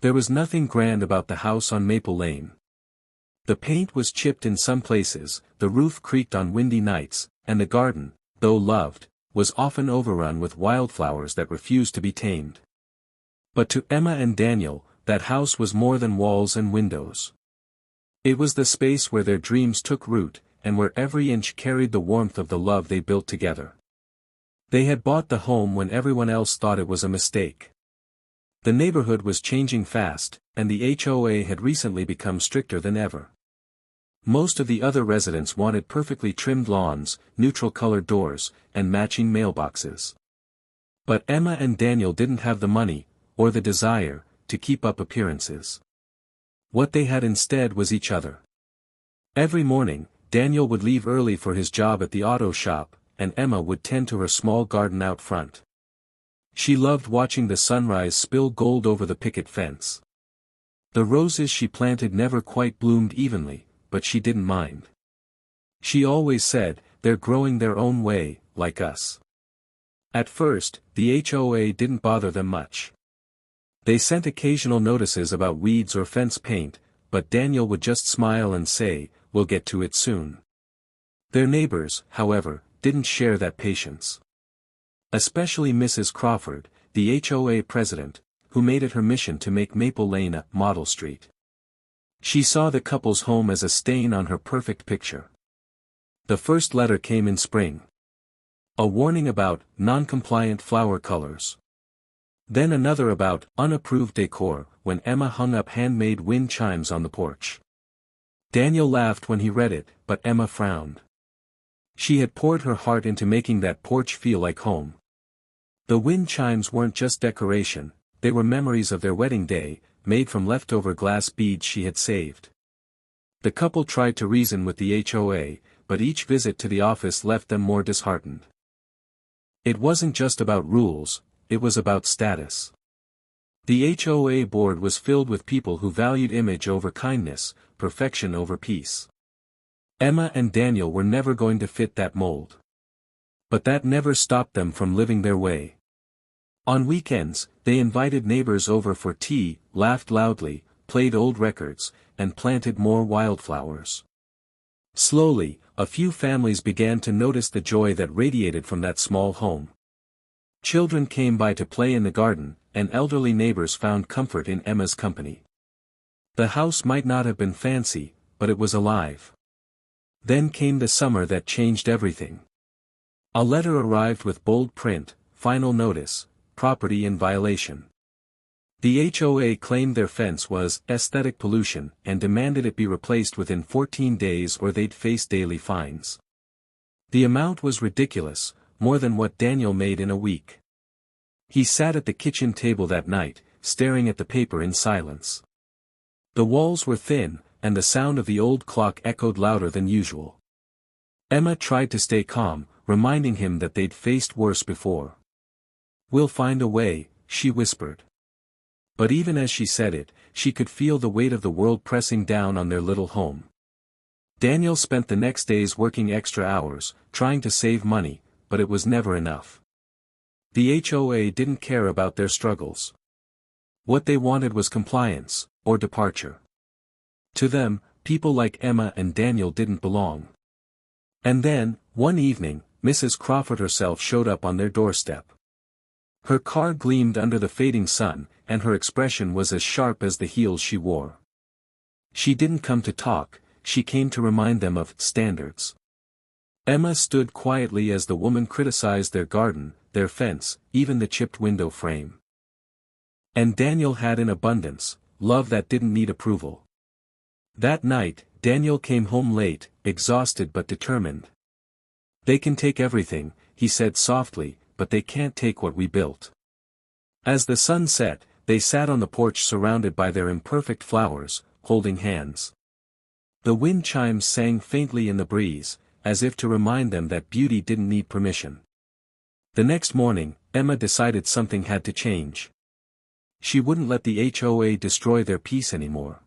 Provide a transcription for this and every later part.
There was nothing grand about the house on Maple Lane. The paint was chipped in some places, the roof creaked on windy nights, and the garden, though loved, was often overrun with wildflowers that refused to be tamed. But to Emma and Daniel, that house was more than walls and windows. It was the space where their dreams took root, and where every inch carried the warmth of the love they built together. They had bought the home when everyone else thought it was a mistake. The neighborhood was changing fast, and the HOA had recently become stricter than ever. Most of the other residents wanted perfectly trimmed lawns, neutral-colored doors, and matching mailboxes. But Emma and Daniel didn't have the money, or the desire, to keep up appearances. What they had instead was each other. Every morning, Daniel would leave early for his job at the auto shop, and Emma would tend to her small garden out front. She loved watching the sunrise spill gold over the picket fence. The roses she planted never quite bloomed evenly, but she didn't mind. She always said, "They're growing their own way, like us." At first, the HOA didn't bother them much. They sent occasional notices about weeds or fence paint, but Daniel would just smile and say, "We'll get to it soon." Their neighbors, however, didn't share that patience. Especially Mrs. Crawford, the HOA president, who made it her mission to make Maple Lane a model street. She saw the couple's home as a stain on her perfect picture. The first letter came in spring. A warning about non-compliant flower colors. Then another about unapproved decor, when Emma hung up handmade wind chimes on the porch. Daniel laughed when he read it, but Emma frowned. She had poured her heart into making that porch feel like home. The wind chimes weren't just decoration, they were memories of their wedding day, made from leftover glass beads she had saved. The couple tried to reason with the HOA, but each visit to the office left them more disheartened. It wasn't just about rules, it was about status. The HOA board was filled with people who valued image over kindness, perfection over peace. Emma and Daniel were never going to fit that mold. But that never stopped them from living their way. On weekends, they invited neighbors over for tea, laughed loudly, played old records, and planted more wildflowers. Slowly, a few families began to notice the joy that radiated from that small home. Children came by to play in the garden, and elderly neighbors found comfort in Emma's company. The house might not have been fancy, but it was alive. Then came the summer that changed everything. A letter arrived with bold print, "Final notice, property in violation." The HOA claimed their fence was aesthetic pollution and demanded it be replaced within 14 days or they'd face daily fines. The amount was ridiculous, more than what Daniel made in a week. He sat at the kitchen table that night, staring at the paper in silence. The walls were thin, and the sound of the old clock echoed louder than usual. Emma tried to stay calm, reminding him that they'd faced worse before. "We'll find a way," she whispered. But even as she said it, she could feel the weight of the world pressing down on their little home. Daniel spent the next days working extra hours, trying to save money, but it was never enough. The HOA didn't care about their struggles. What they wanted was compliance, or departure. To them, people like Emma and Daniel didn't belong. And then, one evening, Mrs. Crawford herself showed up on their doorstep. Her car gleamed under the fading sun, and her expression was as sharp as the heels she wore. She didn't come to talk, she came to remind them of standards. Emma stood quietly as the woman criticized their garden, their fence, even the chipped window frame. And Daniel had in abundance, love that didn't need approval. That night, Daniel came home late, exhausted but determined. "They can take everything," he said softly, "but they can't take what we built." As the sun set, they sat on the porch surrounded by their imperfect flowers, holding hands. The wind chimes sang faintly in the breeze, as if to remind them that beauty didn't need permission. The next morning, Emma decided something had to change. She wouldn't let the HOA destroy their peace anymore.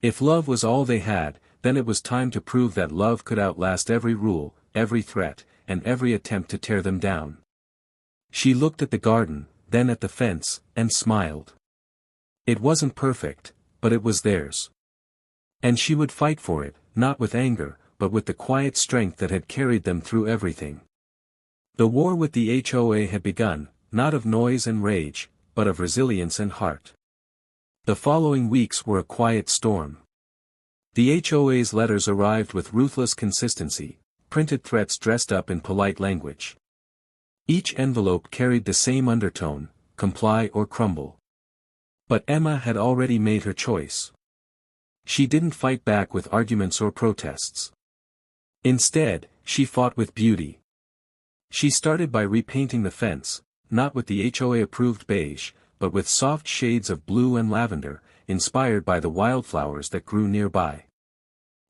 If love was all they had, then it was time to prove that love could outlast every rule, every threat, and every attempt to tear them down. She looked at the garden, then at the fence, and smiled. It wasn't perfect, but it was theirs. And she would fight for it, not with anger, but with the quiet strength that had carried them through everything. The war with the HOA had begun, not of noise and rage, but of resilience and heart. The following weeks were a quiet storm. The HOA's letters arrived with ruthless consistency, printed threats dressed up in polite language. Each envelope carried the same undertone: comply or crumble. But Emma had already made her choice. She didn't fight back with arguments or protests. Instead, she fought with beauty. She started by repainting the fence, not with the HOA-approved beige, but with soft shades of blue and lavender, inspired by the wildflowers that grew nearby.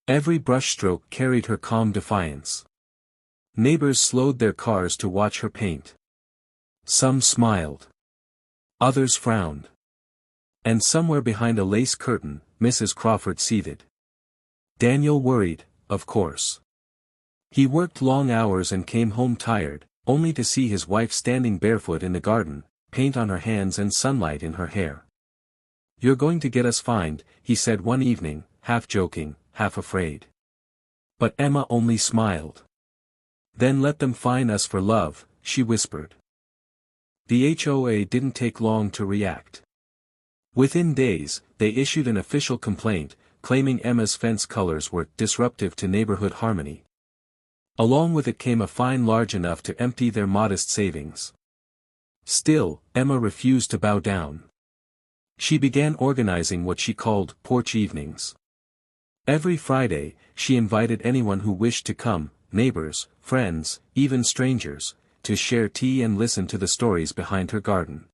Every brushstroke carried her calm defiance. Neighbors slowed their cars to watch her paint. Some smiled. Others frowned. And somewhere behind a lace curtain, Mrs. Crawford seethed. Daniel worried, of course. He worked long hours and came home tired, only to see his wife standing barefoot in the garden, paint on her hands and sunlight in her hair. "You're going to get us fined," he said one evening, half joking, half afraid. But Emma only smiled. "Then let them fine us for love," she whispered. The HOA didn't take long to react. Within days, they issued an official complaint, claiming Emma's fence colors were disruptive to neighborhood harmony. Along with it came a fine large enough to empty their modest savings. Still, Emma refused to bow down. She began organizing what she called porch evenings. Every Friday, she invited anyone who wished to come, neighbors, friends, even strangers, to share tea and listen to the stories behind her garden.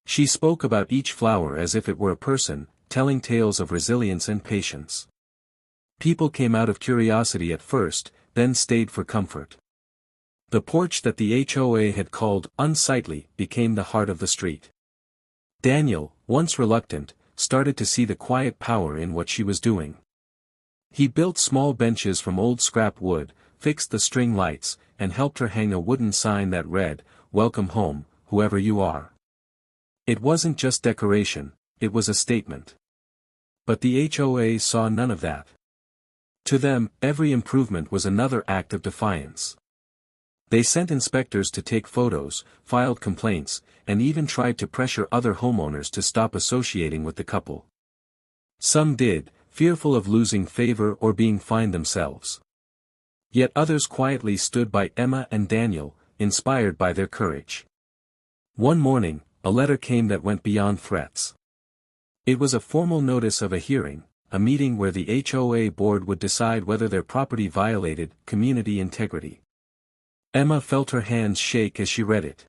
She spoke about each flower as if it were a person, telling tales of resilience and patience. People came out of curiosity at first, then stayed for comfort. The porch that the HOA had called unsightly became the heart of the street. Daniel, once reluctant, started to see the quiet power in what she was doing. He built small benches from old scrap wood, fixed the string lights, and helped her hang a wooden sign that read, "Welcome home, whoever you are." It wasn't just decoration, it was a statement. But the HOA saw none of that. To them, every improvement was another act of defiance. They sent inspectors to take photos, filed complaints, and even tried to pressure other homeowners to stop associating with the couple. Some did, fearful of losing favor or being fined themselves. Yet others quietly stood by Emma and Daniel, inspired by their courage. One morning, a letter came that went beyond threats. It was a formal notice of a hearing, a meeting where the HOA board would decide whether their property violated community integrity. Emma felt her hands shake as she read it.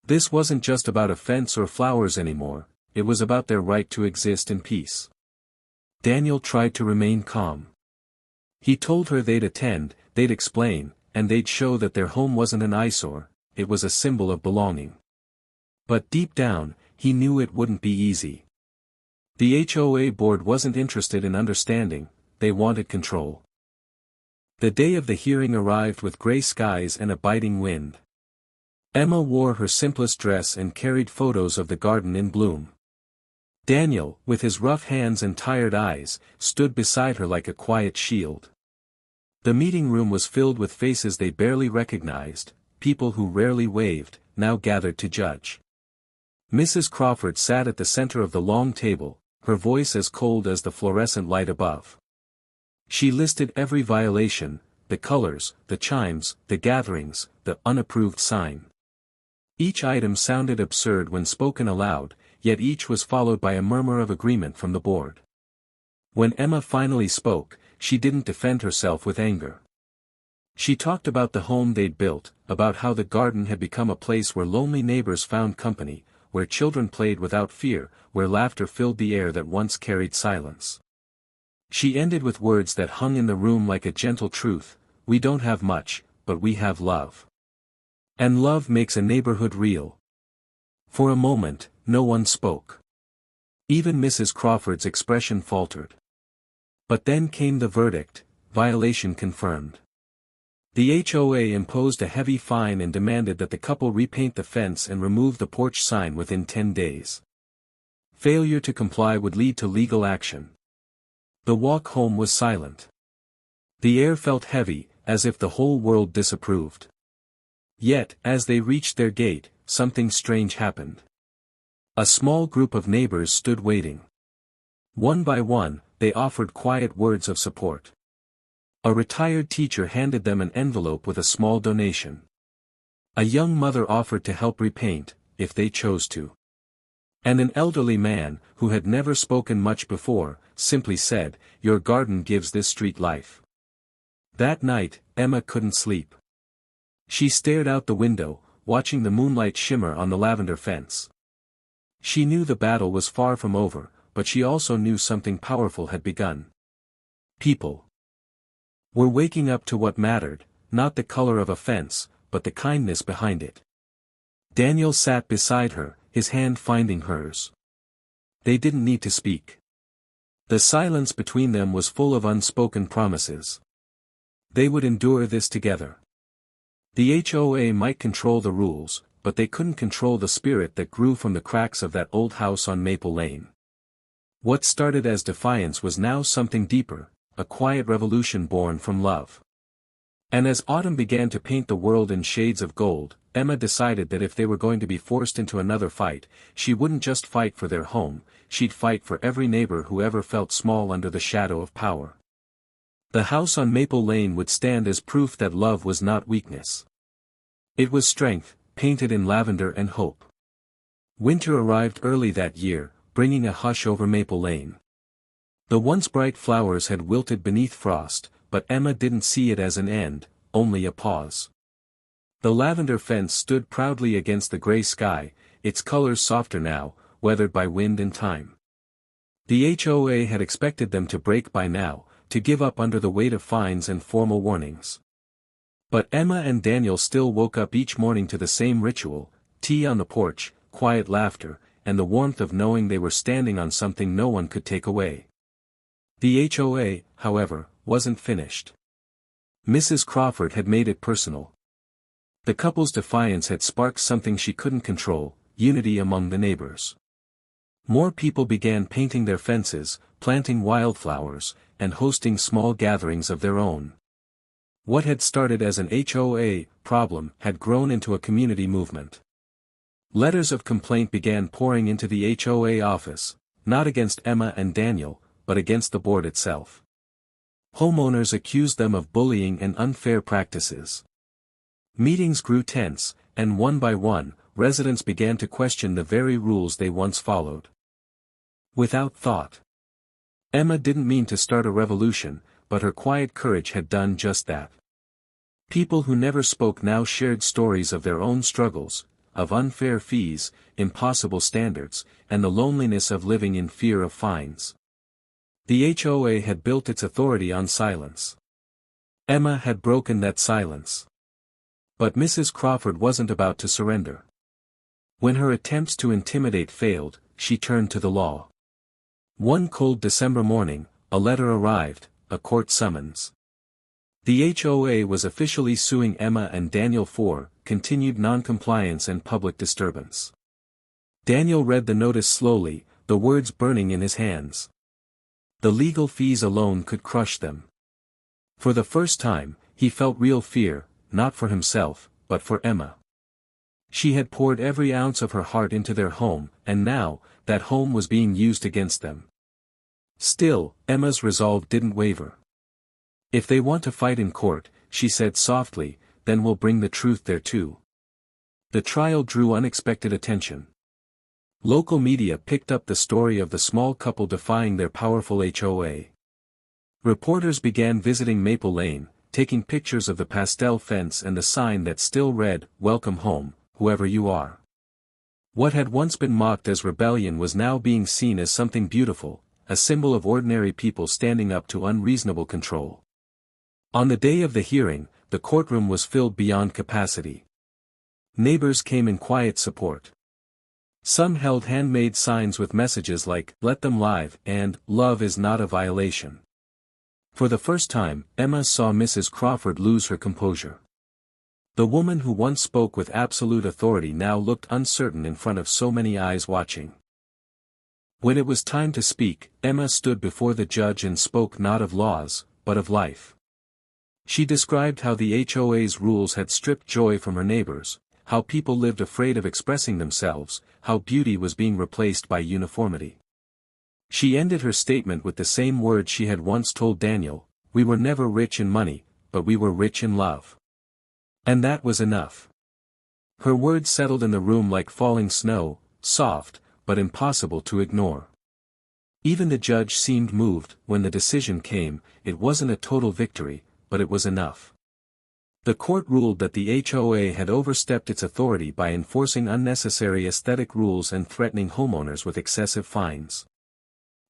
This wasn't just about a fence or flowers anymore, it was about their right to exist in peace. Daniel tried to remain calm. He told her they'd attend, they'd explain, and they'd show that their home wasn't an eyesore, it was a symbol of belonging. But deep down, he knew it wouldn't be easy. The HOA board wasn't interested in understanding, they wanted control. The day of the hearing arrived with gray skies and a biting wind. Emma wore her simplest dress and carried photos of the garden in bloom. Daniel, with his rough hands and tired eyes, stood beside her like a quiet shield. The meeting room was filled with faces they barely recognized, people who rarely waved, now gathered to judge. Mrs. Crawford sat at the center of the long table, her voice as cold as the fluorescent light above. She listed every violation, the colors, the chimes, the gatherings, the unapproved sign. Each item sounded absurd when spoken aloud, yet each was followed by a murmur of agreement from the board. When Emma finally spoke, she didn't defend herself with anger. She talked about the home they'd built, about how the garden had become a place where lonely neighbors found company, where children played without fear, where laughter filled the air that once carried silence. She ended with words that hung in the room like a gentle truth: "We don't have much, but we have love. And love makes a neighborhood real." For a moment, no one spoke. Even Mrs. Crawford's expression faltered. But then came the verdict: violation confirmed. The HOA imposed a heavy fine and demanded that the couple repaint the fence and remove the porch sign within 10 days. Failure to comply would lead to legal action. The walk home was silent. The air felt heavy, as if the whole world disapproved. Yet, as they reached their gate, something strange happened. A small group of neighbors stood waiting. One by one, they offered quiet words of support. A retired teacher handed them an envelope with a small donation. A young mother offered to help repaint, if they chose to. And an elderly man, who had never spoken much before, simply said, "Your garden gives this street life." That night, Emma couldn't sleep. She stared out the window, watching the moonlight shimmer on the lavender fence. She knew the battle was far from over, but she also knew something powerful had begun. People were waking up to what mattered, not the color of a fence, but the kindness behind it. Daniel sat beside her, his hand finding hers. They didn't need to speak. The silence between them was full of unspoken promises. They would endure this together. The HOA might control the rules, but they couldn't control the spirit that grew from the cracks of that old house on Maple Lane. What started as defiance was now something deeper, a quiet revolution born from love. And as autumn began to paint the world in shades of gold, Emma decided that if they were going to be forced into another fight, she wouldn't just fight for their home, she'd fight for every neighbor who ever felt small under the shadow of power. The house on Maple Lane would stand as proof that love was not weakness. It was strength, painted in lavender and hope. Winter arrived early that year, bringing a hush over Maple Lane. The once bright flowers had wilted beneath frost, but Emma didn't see it as an end, only a pause. The lavender fence stood proudly against the gray sky, its colors softer now, weathered by wind and time. The HOA had expected them to break by now, to give up under the weight of fines and formal warnings. But Emma and Daniel still woke up each morning to the same ritual, tea on the porch, quiet laughter, and the warmth of knowing they were standing on something no one could take away. The HOA, however, wasn't finished. Mrs. Crawford had made it personal. The couple's defiance had sparked something she couldn't control, unity among the neighbors. More people began painting their fences, planting wildflowers, and hosting small gatherings of their own. What had started as an HOA problem had grown into a community movement. Letters of complaint began pouring into the HOA office, not against Emma and Daniel, but against the board itself. Homeowners accused them of bullying and unfair practices. Meetings grew tense, and one by one, residents began to question the very rules they once followed. Without thought. Emma didn't mean to start a revolution, but her quiet courage had done just that. People who never spoke now shared stories of their own struggles, of unfair fees, impossible standards, and the loneliness of living in fear of fines. The HOA had built its authority on silence. Emma had broken that silence. But Mrs. Crawford wasn't about to surrender. When her attempts to intimidate failed, she turned to the law. One cold December morning, a letter arrived, a court summons. The HOA was officially suing Emma and Daniel for continued non-compliance and public disturbance. Daniel read the notice slowly, the words burning in his hands. The legal fees alone could crush them. For the first time, he felt real fear, not for himself, but for Emma. She had poured every ounce of her heart into their home, and now, that home was being used against them. Still, Emma's resolve didn't waver. "If they want to fight in court," she said softly, "then we'll bring the truth there too." The trial drew unexpected attention. Local media picked up the story of the small couple defying their powerful HOA. Reporters began visiting Maple Lane, taking pictures of the pastel fence and the sign that still read, "Welcome home, whoever you are." What had once been mocked as rebellion was now being seen as something beautiful, a symbol of ordinary people standing up to unreasonable control. On the day of the hearing, the courtroom was filled beyond capacity. Neighbors came in quiet support. Some held handmade signs with messages like, "Let them live," and "Love is not a violation." For the first time, Emma saw Mrs. Crawford lose her composure. The woman who once spoke with absolute authority now looked uncertain in front of so many eyes watching. When it was time to speak, Emma stood before the judge and spoke not of laws, but of life. She described how the HOA's rules had stripped joy from her neighbors, how people lived afraid of expressing themselves, how beauty was being replaced by uniformity. She ended her statement with the same words she had once told Daniel: "We were never rich in money, but we were rich in love." And that was enough. Her words settled in the room like falling snow, soft, but impossible to ignore. Even the judge seemed moved. When the decision came, it wasn't a total victory, but it was enough. The court ruled that the HOA had overstepped its authority by enforcing unnecessary aesthetic rules and threatening homeowners with excessive fines.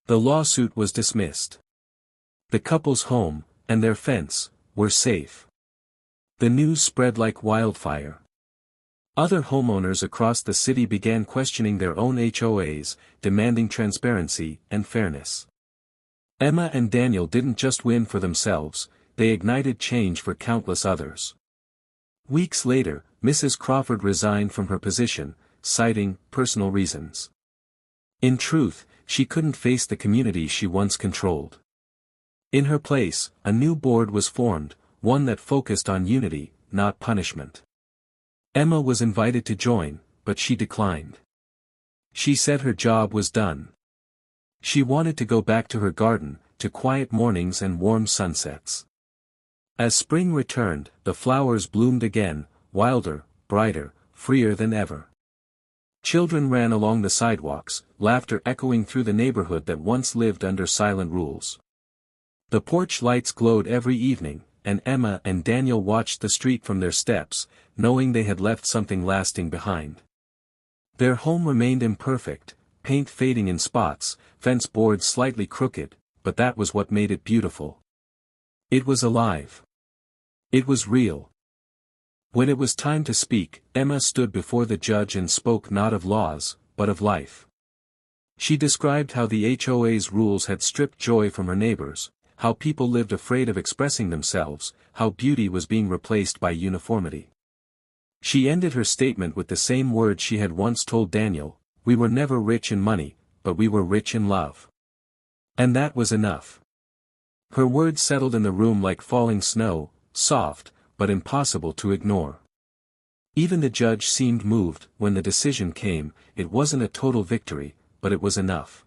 The lawsuit was dismissed. The couple's home, and their fence, were safe. The news spread like wildfire. Other homeowners across the city began questioning their own HOAs, demanding transparency and fairness. Emma and Daniel didn't just win for themselves, they ignited change for countless others. Weeks later, Mrs. Crawford resigned from her position, citing personal reasons. In truth, she couldn't face the community she once controlled. In her place, a new board was formed, one that focused on unity, not punishment. Emma was invited to join, but she declined. She said her job was done. She wanted to go back to her garden, to quiet mornings and warm sunsets. As spring returned, the flowers bloomed again, wilder, brighter, freer than ever. Children ran along the sidewalks, laughter echoing through the neighborhood that once lived under silent rules. The porch lights glowed every evening, and Emma and Daniel watched the street from their steps, knowing they had left something lasting behind. Their home remained imperfect, paint fading in spots, fence boards slightly crooked, but that was what made it beautiful. It was alive. It was real. When it was time to speak, Emma stood before the judge and spoke not of laws, but of life. She described how the HOA's rules had stripped joy from her neighbors, how people lived afraid of expressing themselves, how beauty was being replaced by uniformity. She ended her statement with the same words she had once told Daniel: "We were never rich in money, but we were rich in love." And that was enough. Her words settled in the room like falling snow, soft, but impossible to ignore. Even the judge seemed moved. When the decision came, it wasn't a total victory, but it was enough.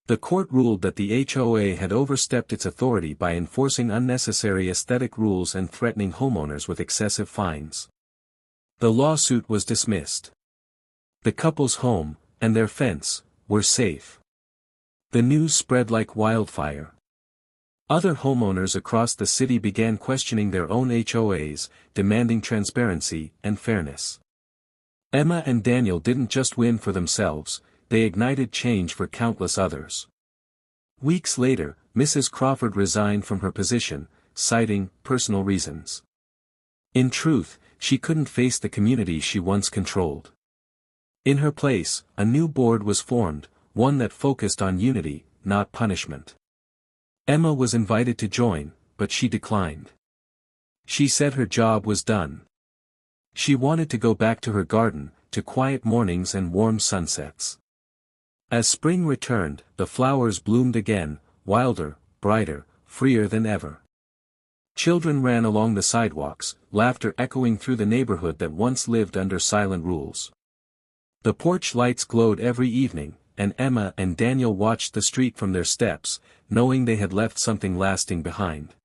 The court ruled that the HOA had overstepped its authority by enforcing unnecessary aesthetic rules and threatening homeowners with excessive fines. The lawsuit was dismissed. The couple's home, and their fence, were safe. The news spread like wildfire. Other homeowners across the city began questioning their own HOAs, demanding transparency and fairness. Emma and Daniel didn't just win for themselves, they ignited change for countless others. Weeks later, Mrs. Crawford resigned from her position, citing personal reasons. In truth, she couldn't face the community she once controlled. In her place, a new board was formed, one that focused on unity, not punishment. Emma was invited to join, but she declined. She said her job was done. She wanted to go back to her garden, to quiet mornings and warm sunsets. As spring returned, the flowers bloomed again, wilder, brighter, freer than ever. Children ran along the sidewalks, laughter echoing through the neighborhood that once lived under silent rules. The porch lights glowed every evening, and Emma and Daniel watched the street from their steps, knowing they had left something lasting behind.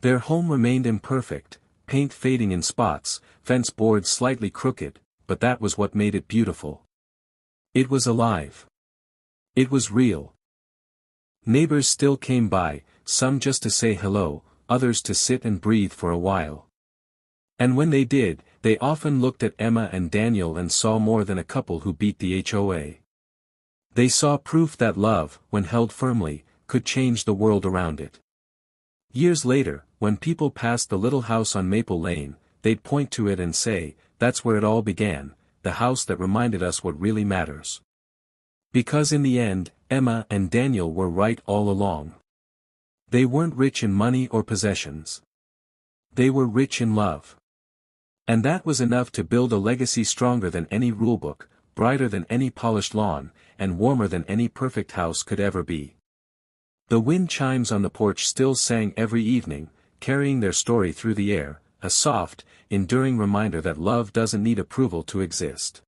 Their home remained imperfect, paint fading in spots, fence boards slightly crooked, but that was what made it beautiful. It was alive. It was real. Neighbors still came by, some just to say hello, others to sit and breathe for a while. And when they did, they often looked at Emma and Daniel and saw more than a couple who beat the HOA. They saw proof that love, when held firmly, could change the world around it. Years later, when people passed the little house on Maple Lane, they'd point to it and say, "That's where it all began, the house that reminded us what really matters." Because in the end, Emma and Daniel were right all along. They weren't rich in money or possessions. They were rich in love. And that was enough to build a legacy stronger than any rulebook, brighter than any polished lawn, and warmer than any perfect house could ever be. The wind chimes on the porch still sang every evening, carrying their story through the air, a soft, enduring reminder that love doesn't need approval to exist.